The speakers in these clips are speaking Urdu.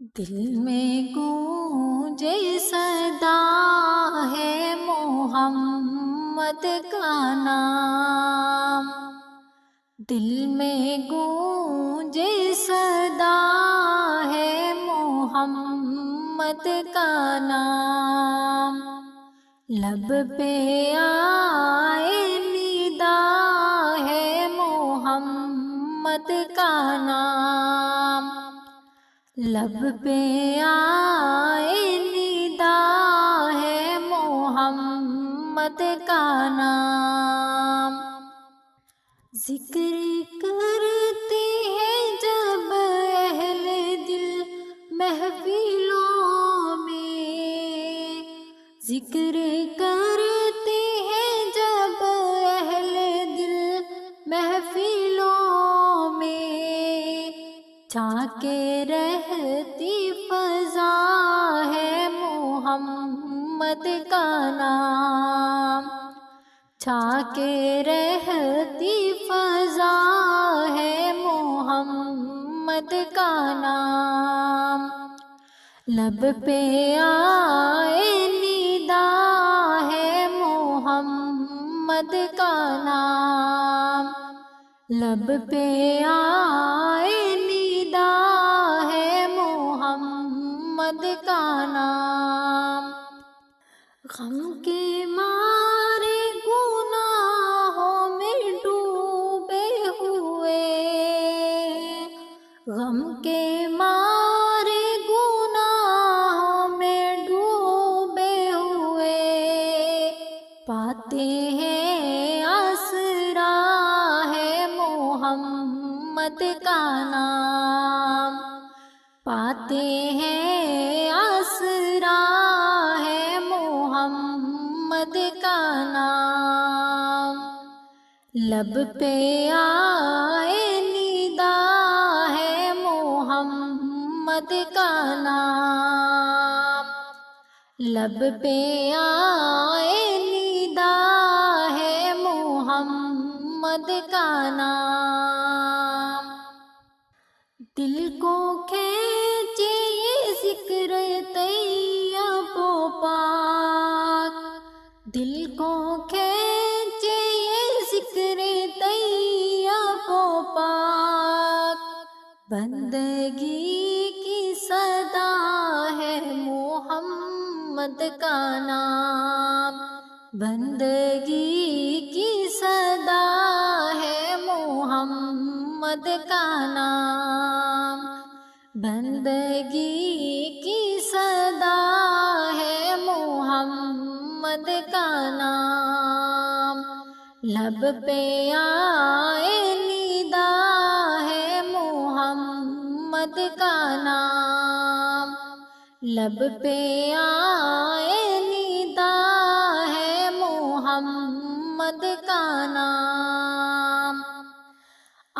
دل میں گونجے صدا ہے محمد کا نام، دل میں گونجے صدا ہے محمد کا نام، لب پہ آئے ندا ہے محمد کا نام، لب پہ آئے ندا ہے محمد کا نام، ذکر کرتے ہیں جب اہل دل محفلوں میں، ذکر کرتے ہیں جب اہل دل محفلوں میں، جھانکے رہتی فضا ہے محمد کا نام، جھانکے رہتی فضا ہے محمد کا نام، لب پہ آئے ندا ہے محمد کا نام، لب پہ آئے ندا ہے محمد کا نام، غم کے مارے گناہوں میں ڈوبے ہوئے، غم کے مارے گناہوں میں ڈوبے ہوئے، پاتے ہیں آسرا ہے محمد کا نام، پاتے ہیں آسرا ہے محمد کا نام، لب پہ آئے ندا ہے محمد کا نام، لب پہ آئے ندا ہے محمد کا نام، دل کو کھینچے یہ ذکر طیب و پاک، دل کو کھینچے یہ ذکر طیب و پاک، بندگی کی صدا ہے محمد کا نام، بندگی کی صدا ہے محمد کا نام، بندگی کی صدا ہے محمد کا نام، لب پہ آئے ندا ہے محمد کا نام، لب پہ آئے ندا ہے محمد کا نام،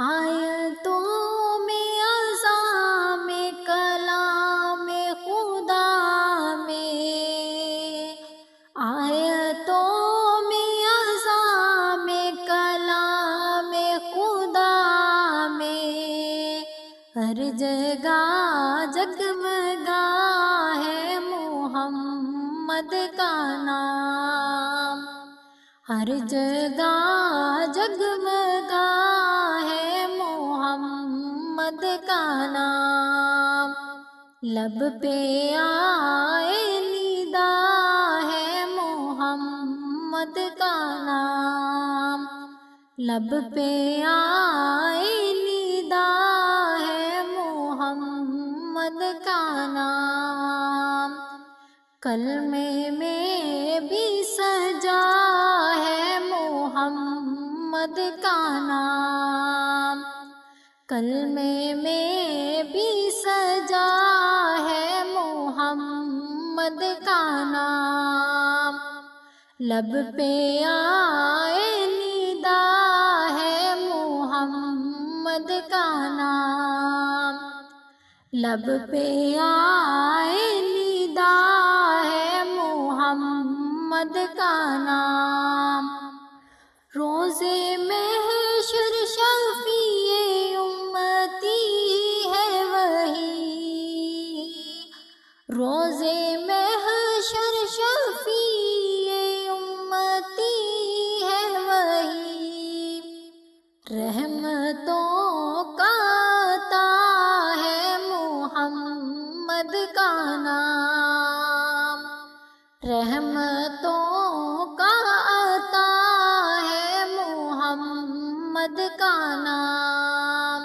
آیتوں میں عظام کلام خدا میں، آیتوں میں عظام کلام خدا میں، ہر جگہ جگمگا ہے محمد کا نام، ہر جگہ جگمگا ہے محمد کا نام، لب پہ آئے ندا ہے محمد کا نام، لب پہ آئے ندا ہے محمد کا نام، کلمے میں بھی سجا ہے محمد کا نام، کلمے میں بھی سجا ہے محمد کا نام، لب پہ آئے ندا ہے محمد کا نام، لب پہ آئے ندا ہے محمد کا نام، روزے محشر شفیع امتی ہے وہی، روزے محشر شفیع امتی ہے وہی، رحمتوں کا عطا ہے محمد کا نام، رحمتوں کا عطا ہے محمد کا نام،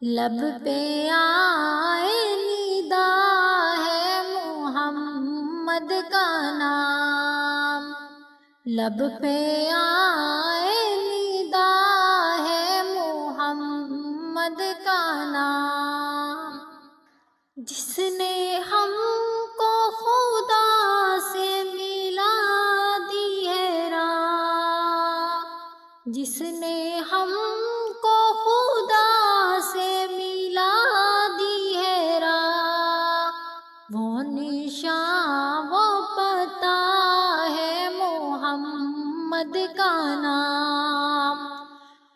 لب پہ آئے ندا ہے محمد کا نام، لب پہ آئے ندا ہے محمد کا نام، جس نے ہم کو خدا سے ملا دی ہے راہ، جس نے ہم کو خدا سے ملا دی ہے راہ، وہ نشان وہ پتہ ہے محمد کا نام،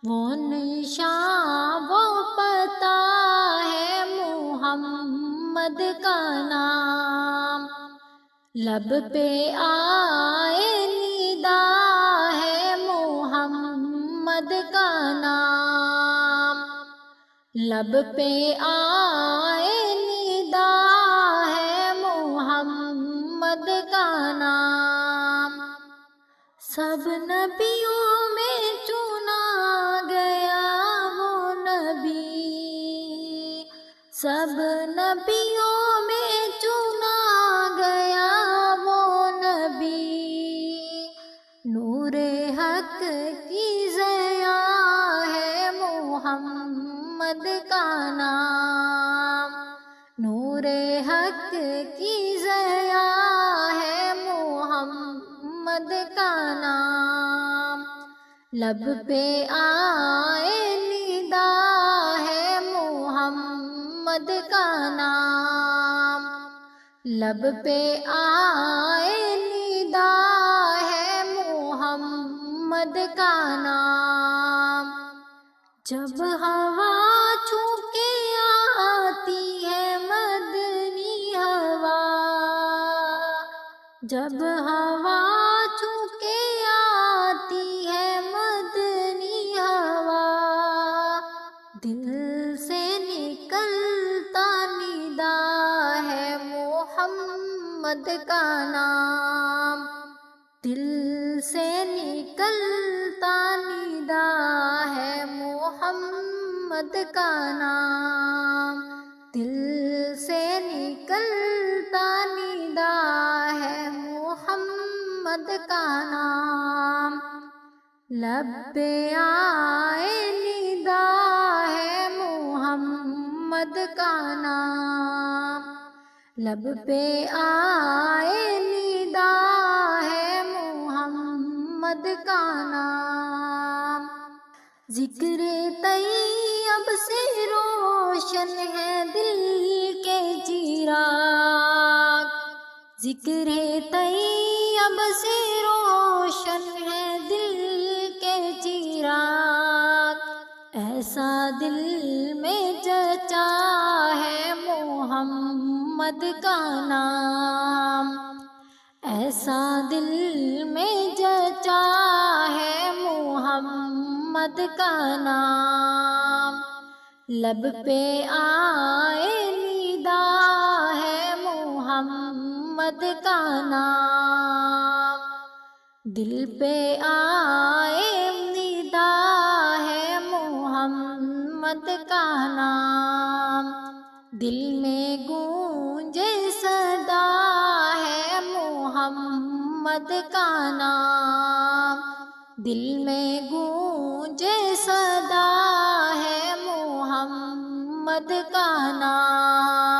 وہ نشان وہ پتہ ہے محمد کا نام، لب پہ آئے ندا ہے محمد کا نام، لب پہ آئے ندا ہے محمد کا نام، سب نبیوں میں چنا گیا وہ نبی، سب نبیوں میں چنا گیا وہ نبی، نور حق کی ضیا ہے محمد کا نام، نور حق کی ضیا ہے محمد کا نام، لب پہ آئے ندا ہے محمد کا نام، لب پہ آئے ندا ہے محمد کا نام، جب ہوا چھو کے آتی ہے مدنی ہوا، جب ہوا چھو کے آتی ہے مدنی ہوا، دل سے نکلتا ندا ہے محمد کا نام، دل سے نکلتا ندا ہے محمد کا نام، دل سے نکلتا ندا ہے محمد کا نام، لب پہ آئے ندا ہے محمد کا نام، لب پہ آئے ندا ہے محمد کا نام، ذکر طیب سے روشن ہے دل کے چراغ، ذکر طیب سے روشن ہے دل کے چراغ، ایسا دل میں جچا ہے محمد کا نام، ایسا دل میں جچا ہے محمد کا نام، لب پہ آئے ندا ہے محمد کا نام، دل پہ آئے ندا ہے محمد کا نام، دل میں گونجے صدا ہے محمد کا نام، دل میں گونجے صدا ہے محمد کا نام۔